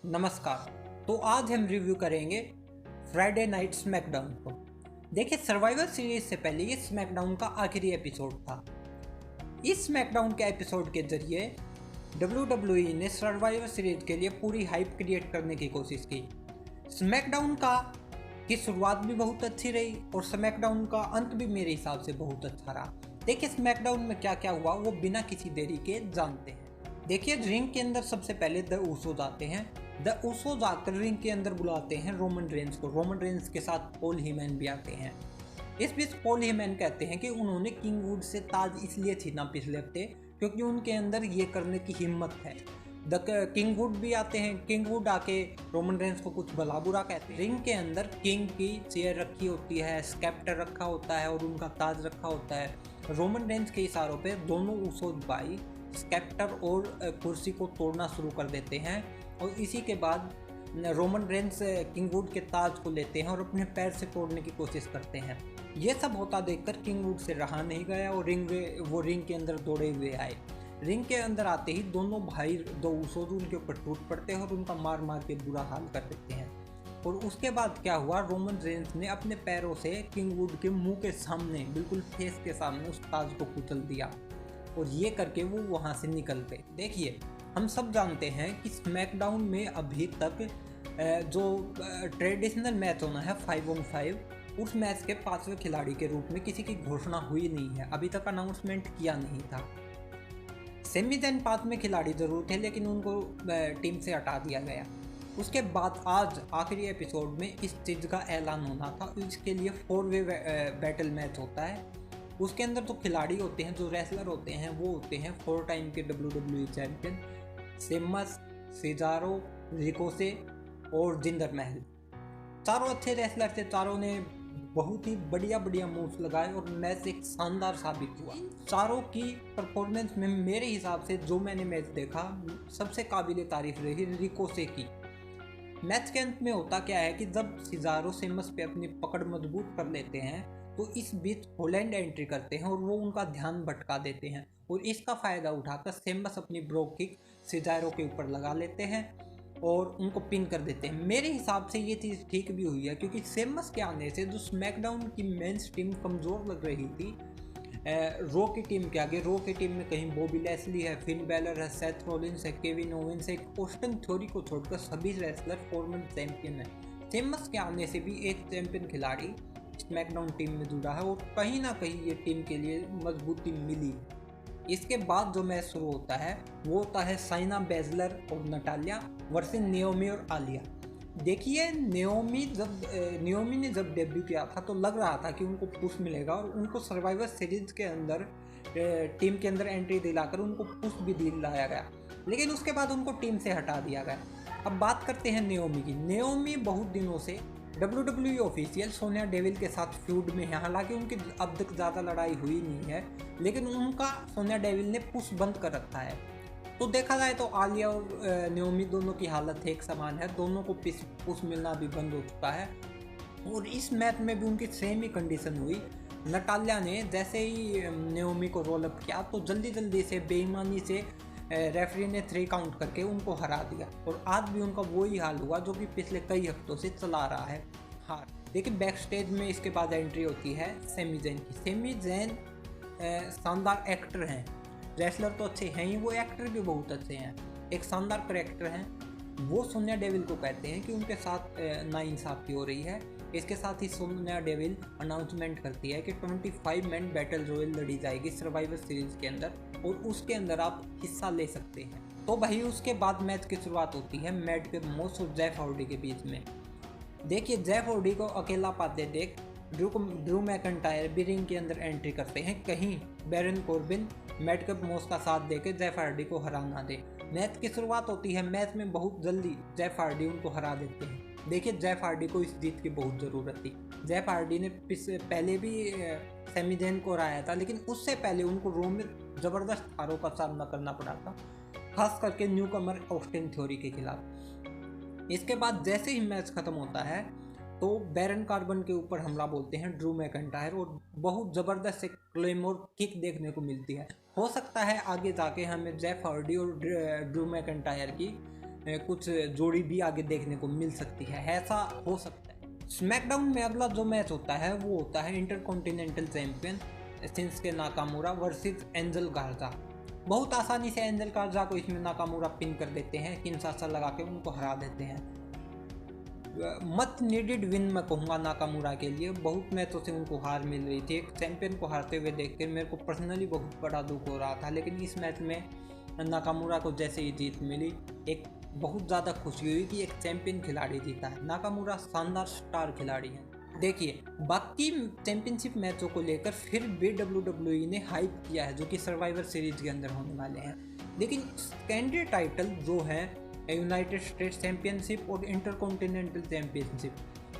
नमस्कार। तो आज हम रिव्यू करेंगे फ्राइडे नाइट स्मैकडाउन को। देखिए, सर्वाइवर सीरीज से पहले ये स्मैकडाउन का आखिरी एपिसोड था। इस स्मैकडाउन के एपिसोड के जरिए WWE ने सर्वाइवर सीरीज के लिए पूरी हाइप क्रिएट करने की कोशिश की। स्मैकडाउन की शुरुआत भी बहुत अच्छी रही और स्मैकडाउन का अंत भी मेरे हिसाब से बहुत अच्छा रहा। देखिए, स्मैकडाउन में क्या क्या हुआ वो बिना किसी देरी के जानते हैं। देखिए, रिंग के अंदर सबसे पहले द ऊसोस आते हैं। द ऊसोस आकर रिंग के अंदर बुलाते हैं रोमन रेंस को। रोमन रेंस के साथ पॉल हेमन भी आते हैं। इस बीच पॉल हेमन कहते हैं कि उन्होंने किंग वुड से ताज इसलिए छीना पिछले हफ्ते क्योंकि उनके अंदर ये करने की हिम्मत है। द किंग वुड भी आते हैं। किंग वुड आके रोमन रेंस को कुछ भला बुरा कहते हैं। रिंग के अंदर किंग की चेयर रखी होती है, स्केप्टर रखा होता है और उनका ताज रखा होता है। रोमन रेंस के इशारों पे दोनों ऊसोस भाई स्केप्टर और कुर्सी को तोड़ना शुरू कर देते हैं और इसी के बाद रोमन रेंस किंग वुड के ताज को लेते हैं और अपने पैर से तोड़ने की कोशिश करते हैं। ये सब होता देखकर किंग वुड से रहा नहीं गया और रिंग के अंदर दौड़े हुए आए। रिंग के अंदर आते ही दोनों भाई दो ऊसोस उनके ऊपर टूट पड़ते हैं और उनका मार मार के बुरा हाल कर देते हैं। और उसके बाद क्या हुआ, रोमन रेंस ने अपने पैरों से किंग वुड के मुंह के सामने, बिल्कुल फेस के सामने उस ताज को कुचल दिया और ये करके वो वहाँ से निकल गए। देखिए, हम सब जानते हैं कि स्मैकडाउन में अभी तक जो ट्रेडिशनल मैच होना है 5-on-5, उस मैच के 5वें खिलाड़ी के रूप में किसी की घोषणा हुई नहीं है। अभी तक अनाउंसमेंट किया नहीं था। सेमी जैन 5वें खिलाड़ी जरूर थे लेकिन उनको टीम से हटा दिया गया। उसके बाद आज आखिरी एपिसोड में इस चीज़ का ऐलान होना था। इसके लिए 4-वे बैटल मैच होता है। उसके अंदर तो खिलाड़ी होते हैं, जो रेसलर होते हैं वो होते हैं 4 टाइम के WWE चैंपियन सेमस, सेजारो, रिकोसे और जिंदर महल। चारों अच्छे रेसलर थे। चारों ने बहुत ही बढ़िया बढ़िया मूव्स लगाए और मैच एक शानदार साबित हुआ। चारों की परफॉर्मेंस में मेरे हिसाब से जो मैंने मैच देखा सबसे काबिले तारीफ रही रिकोसे की। मैच के अंत में होता क्या है कि जब सिजारो सेमस पे अपनी पकड़ मजबूत कर लेते हैं तो इस बीच हॉलैंड एंट्री करते हैं और वो उनका ध्यान भटका देते हैं और इसका फ़ायदा उठाकर सेमस अपनी ब्रोक किक सिजारो के ऊपर लगा लेते हैं और उनको पिन कर देते हैं। मेरे हिसाब से ये चीज़ ठीक भी हुई है क्योंकि सेमस के आने से जो स्मैकडाउन की मेंस टीम कमज़ोर लग रही थी रो की टीम के आगे। रो की टीम में कहीं बॉबी लैस्ली है, फिन बैलर है, सेथ रॉलिंस है, केविन ओवेंस है, ऑस्टिन थ्योरी को छोड़कर सभी रेसलर फॉर्मर चैंपियन है। सेमस के आने से भी एक चैंपियन खिलाड़ी स्मैकडाउन टीम में जुड़ा है और कहीं ना कहीं ये टीम के लिए मजबूती मिली। इसके बाद जो मैच शुरू होता है वो होता है साइना बेजलर और नटालिया वर्सेस नियोमी और आलिया। देखिए, नियोमी ने जब डेब्यू किया था तो लग रहा था कि उनको पुश मिलेगा और उनको सर्वाइवर सीरीज के अंदर टीम के अंदर एंट्री दिलाकर उनको पुश भी दिलाया गया, लेकिन उसके बाद उनको टीम से हटा दिया गया। अब बात करते हैं नियोमी की। नियोमी बहुत दिनों से WWE ऑफिशियल सोनिया डेविल के साथ फ्यूड में है। हालांकि उनकी अब तक ज़्यादा लड़ाई हुई नहीं है लेकिन उनका सोनिया डेविल ने पुश बंद कर रखा है। तो देखा जाए तो आलिया और नियोमी दोनों की हालत एक समान है। दोनों को पुश मिलना भी बंद हो चुका है और इस मैच में भी उनकी सेम ही कंडीशन हुई। नटालिया ने जैसे ही नियोमी को रोल अप किया तो जल्दी जल्दी से बेईमानी से रेफरी ने 3 काउंट करके उनको हरा दिया और आज भी उनका वही हाल हुआ जो कि पिछले कई हफ्तों से चला रहा है, हार। देखिए, बैक स्टेज में इसके बाद एंट्री होती है सेमी जैन की। सेमी जैन शानदार एक्टर हैं। रेसलर तो अच्छे हैं ही, वो एक्टर भी बहुत अच्छे हैं। एक शानदार करेक्टर हैं। वो सोनिया डेविल को कहते हैं कि उनके साथ नाइंसाफ़ी हो रही है। इसके साथ ही सोनिया डेविल अनाउंसमेंट करती है कि 25 मैन बैटल रॉयल लड़ी जाएगी सर्वाइवर सीरीज के अंदर और उसके अंदर आप हिस्सा ले सकते हैं। तो भाई उसके बाद मैच की शुरुआत होती है मैडकप मोस और जेफ हार्डी के बीच में। देखिए, जेफ हार्डी को अकेला पाते देख ड्रू मैकइंटायर भी रिंग के अंदर एंट्री करते हैं कहीं बैरन कॉर्बिन मैडकप मोस का साथ देकर जेफ हार्डी को हरा ना दे। मैच की शुरुआत होती है। मैच में बहुत जल्दी जेफ हार्डी उनको हरा देते हैं। देखिए, जेफ हार्डी को इस जीत की बहुत ज़रूरत थी। जेफ हार्डी ने पहले भी सेमी जैन को हराया था लेकिन उससे पहले उनको रो में ज़बरदस्त हारों का सामना करना पड़ा था, खास करके न्यू कमर ऑस्टिन थ्योरी के खिलाफ। इसके बाद जैसे ही मैच ख़त्म होता है तो बैरन कार्बन के ऊपर हमला बोलते हैं ड्रू मैकइंटायर और बहुत ज़बरदस्त एक क्लेमोर किक देखने को मिलती है। हो सकता है आगे जाके हमें जेफ हार्डी और ड्रू मैकइंटायर की कुछ जोड़ी भी आगे देखने को मिल सकती है, ऐसा हो सकता है। स्मैकडाउन में अगला जो मैच होता है वो होता है intercontinental champion Shinsuke Nakamura versus angel गार्जा। बहुत आसानी से एंजल गार्जा को इसमें नाकामुरा पिन कर देते हैं, किनशासा लगा के उनको हरा देते हैं। मत नीडेड विन मैं कहूँगा नाकामुरा के लिए। बहुत मैचों से उनको हार मिल रही थी, एक चैंपियन को हारते हुए देखकर मेरे को पर्सनली बहुत बड़ा दुख हो रहा था, लेकिन इस मैच में नाकामुरा को जैसे ही जीत मिली एक बहुत ज़्यादा खुशी हुई कि एक चैंपियन खिलाड़ी जीता है। नाकामुरा शानदार स्टार खिलाड़ी है। देखिए, बाकी चैंपियनशिप मैचों को लेकर फिर भी WWE ने हाइप किया है, जो कि सर्वाइवर सीरीज के अंदर होने वाले हैं, लेकिन सेकेंडरी टाइटल जो है यूनाइटेड स्टेट्स चैंपियनशिप और इंटरकॉन्टिनेंटल चैंपियनशिप,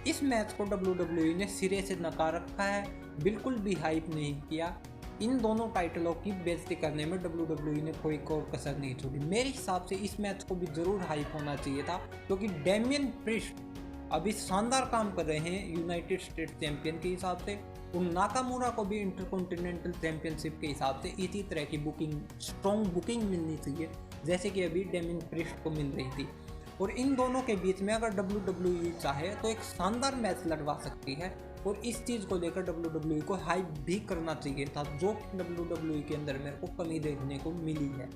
इस मैच को WWE ने सिरे से नकार रखा है, बिल्कुल भी हाइप नहीं किया। इन दोनों टाइटलों की बेइज्जती करने में WWE ने कोई और कसर नहीं छोड़ी। मेरे हिसाब से इस मैच को भी ज़रूर हाइप होना चाहिए था, क्योंकि डेमियन प्रिस्ट अभी शानदार काम कर रहे हैं यूनाइटेड स्टेट्स चैंपियन के हिसाब से, और नाकामुरा को भी इंटरकॉन्टिनेंटल चैंपियनशिप के हिसाब से इसी तरह की स्ट्रॉन्ग बुकिंग मिलनी चाहिए, जैसे कि अभी डेमियन प्रिस्ट को मिल रही थी। और इन दोनों के बीच में अगर WWE चाहे तो एक शानदार मैच लड़वा सकती है, और इस चीज़ को लेकर WWE को हाइप भी करना चाहिए था, जो WWE के अंदर मेरे को कमी देखने को मिली है।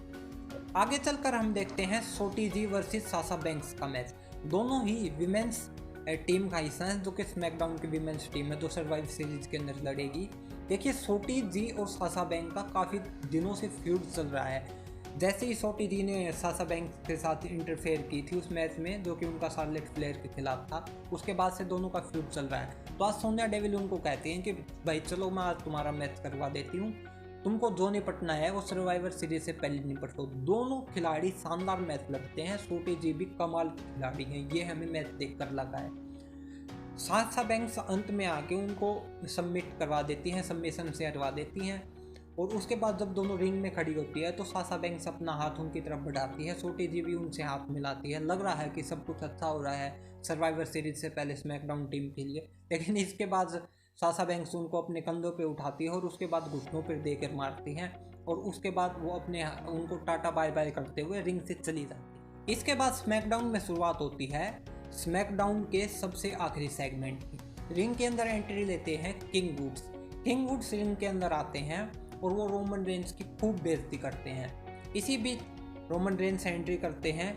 आगे चलकर हम देखते हैं सोटी जी वर्सेस साशा बैंक्स का मैच। दोनों ही विमेंस टीम का हिस्सा है, जो कि स्मैकडाउन की विमेंस टीम है, जो सर्वाइव सीरीज के अंदर लड़ेगी। देखिए, सोटी जी और साशा बैंक का काफ़ी दिनों से फ्यूड चल रहा है। जैसे ही सोटी जी ने साशा बैंक के साथ इंटरफेयर की थी उस मैच में, जो कि उनका शार्लेट फ्लेयर के खिलाफ था, उसके बाद से दोनों का फ्यूड चल रहा है। तो आज सोनिया डेविल उनको कहते हैं कि भाई चलो मैं आज तुम्हारा मैच करवा देती हूँ, तुमको जो निपटना है वो सर्वाइवर सीरीज से पहले निपटो। दोनों खिलाड़ी शानदार मैच लड़ते हैं, सोटी जी भी कमाल खिलाड़ी हैं, ये हमें मैच देख कर लगा है। साशा बैंक्स अंत में आके उनको सबमिट करवा देती हैं, सबमिशन से हटवा देती हैं, और उसके बाद जब दोनों रिंग में खड़ी होती है तो साशा बैंक्स अपना हाथ उनकी तरफ बढ़ाती है, सोटी जी भी उनसे हाथ मिलाती है। लग रहा है कि सब कुछ अच्छा हो रहा है सर्वाइवर सीरीज से पहले स्मैकडाउन टीम के लिए, लेकिन इसके बाद साशा बैंक्स उनको अपने कंधों पे उठाती है और उसके बाद घुटनों पर देकर मारती हैं, और उसके बाद वो उनको टाटा बाय बाय करते हुए रिंग से चली जाती है। इसके बाद स्मैकडाउन में शुरुआत होती है स्मैकडाउन के सबसे आखिरी सेगमेंट की। रिंग के अंदर एंट्री लेते हैं King Woods. King Woods ring के अंदर आते हैं और वो रोमन रेंस की खूब बेइज्जती करते हैं। इसी बीच रोमन रेंस एंट्री करते हैं,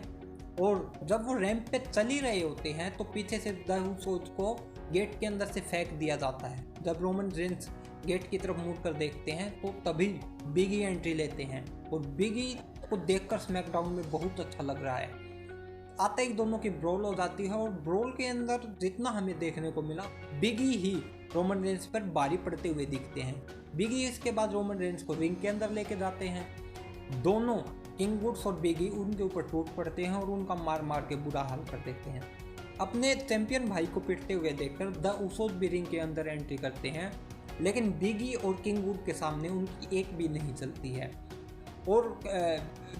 और जब वो रैंप पे चल ही रहे होते हैं तो पीछे से द उसोस को गेट के अंदर से फेंक दिया जाता है। जब रोमन रेंस गेट की तरफ मुड़ कर देखते हैं तो तभी बिगी एंट्री लेते हैं, और बिगी को देखकर स्मैकडाउन में बहुत अच्छा लग रहा है। आते ही दोनों की ब्रोल हो जाती है, और ब्रोल के अंदर जितना हमें देखने को मिला, बिगी ही रोमन रेंस पर भारी पड़ते हुए दिखते हैं। बिगी इसके बाद रोमन रेंस को रिंग के अंदर लेके जाते हैं। दोनों किंग वुड्स और बिगी उनके ऊपर टूट पड़ते हैं और उनका मार मार के बुरा हाल कर देते हैं। अपने चैंपियन भाई को पिटते हुए देखकर द उसोस भी रिंग के अंदर एंट्री करते हैं, लेकिन बिगी और किंग वुड के सामने उनकी एक भी नहीं चलती है, और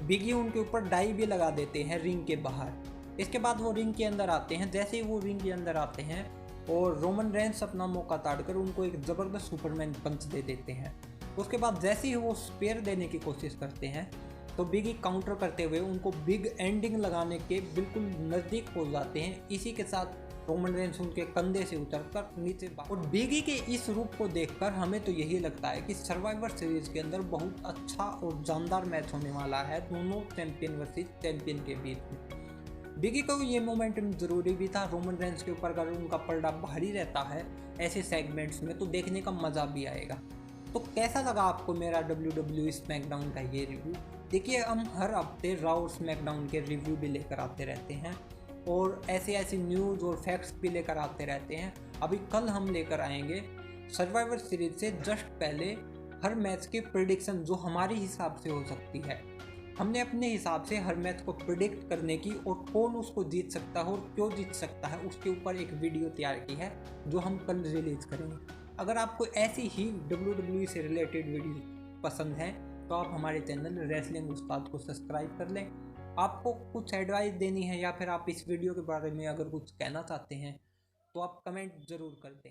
बिगी उनके ऊपर डाई भी लगा देते हैं रिंग के बाहर। इसके बाद वो रिंग के अंदर आते हैं। जैसे ही वो रिंग के अंदर आते हैं और रोमन रेंस अपना मौका ताड़कर उनको एक ज़बरदस्त सुपरमैन पंच दे देते हैं। उसके बाद जैसे ही वो स्पेयर देने की कोशिश करते हैं तो बिगी काउंटर करते हुए उनको बिग एंडिंग लगाने के बिल्कुल नज़दीक पहुंच जाते हैं। इसी के साथ रोमन रेंस उनके कंधे से उतरकर नीचे और बिगी के इस रूप को देखकर हमें तो यही लगता है कि सर्वाइवर सीरीज के अंदर बहुत अच्छा और जानदार मैच होने वाला है दोनों चैंपियन वर्सेस चैंपियन के बीच में। बिगी को ये मोमेंटम जरूरी भी था। रोमन रेंस के ऊपर अगर उनका पलड़ा भारी रहता है ऐसे सेगमेंट्स में तो देखने का मज़ा भी आएगा। तो कैसा लगा आपको मेरा WWE स्मैकडाउन का ये रिव्यू? देखिए, हम हर हफ्ते रॉ और स्मैकडाउन के रिव्यू भी लेकर आते रहते हैं और ऐसी न्यूज़ और फैक्ट्स भी लेकर आते रहते हैं। अभी कल हम लेकर आएंगे सर्वाइवर सीरीज से जस्ट पहले हर मैच की प्रिडिक्शन जो हमारे हिसाब से हो सकती है। हमने अपने हिसाब से हर मैच को प्रिडिक्ट करने की और कौन उसको जीत सकता है और क्यों जीत सकता है उसके ऊपर एक वीडियो तैयार की है जो हम कल रिलीज़ करेंगे। अगर आपको ऐसी ही WWE से रिलेटेड वीडियो पसंद है तो आप हमारे चैनल रेसलिंग उस्ताद को सब्सक्राइब कर लें। आपको कुछ एडवाइस देनी है या फिर आप इस वीडियो के बारे में अगर कुछ कहना चाहते हैं तो आप कमेंट ज़रूर कर दें।